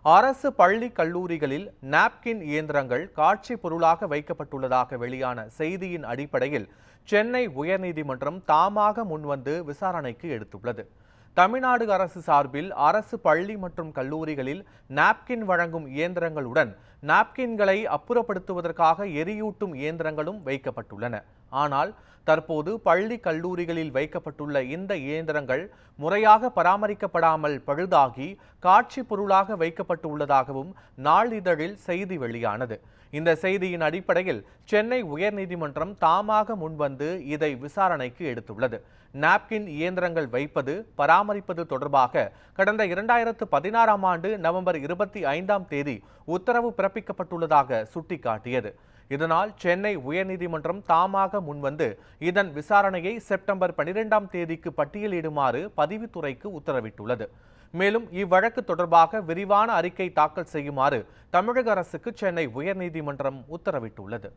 அரசு பள்ளி கல்லூரிகளில் நாப்கின் இயந்திரங்கள் காட்சி பொருளாக வைக்கப்பட்டுள்ளதாக வெளியான செய்தியின் அடிப்படையில் சென்னை உயர்நீதிமன்றம் தாமாக முன்வந்து விசாரணைக்கு எடுத்துள்ளது. தமிழ்நாடு அரசு சார்பில் அரசு பள்ளி மற்றும் கல்லூரிகளில் நாப்கின் வழங்கும் இயந்திரங்களுடன் நாப்கின்களை அப்புறப்படுத்துவதற்காக எரியூட்டும் இயந்திரங்களும் வைக்கப்பட்டுள்ளன. ஆனால் தற்போது பள்ளி கல்லூரிகளில் வைக்கப்பட்டுள்ள இந்த இயந்திரங்கள் முறையாக பராமரிக்கப்படாமல் பழுதாகி காட்சி பொருளாக வைக்கப்பட்டுள்ளதாகவும் நாளிதழில் செய்தி வெளியானது. இந்த செய்தியின் அடிப்படையில் சென்னை உயர்நீதிமன்றம் தாமாக முன்வந்து இதை விசாரணைக்கு எடுத்துள்ளது. நாப்கின் இயந்திரங்கள் வைப்பது பராமரிப்பது தொடர்பாக கடந்த 2016ஆம் ஆண்டு நவம்பர் 25ஆம் தேதி உத்தரவு பிறப்பிக்கப்பட்டுள்ளதாக சுட்டிக்காட்டியது. இதனால் சென்னை உயர்நீதிமன்றம் தாமாக முன்வந்து இதன் விசாரணையை செப்டம்பர் 12ஆம் தேதிக்கு பட்டியலிடுமாறு பதிவுத்துறைக்கு உத்தரவிட்டுள்ளது. மேலும் இவ்வழக்கு தொடர்பாக விரிவான அறிக்கை தாக்கல் செய்யுமாறு தமிழக அரசுக்கு சென்னை உயர்நீதிமன்றம் உத்தரவிட்டுள்ளது.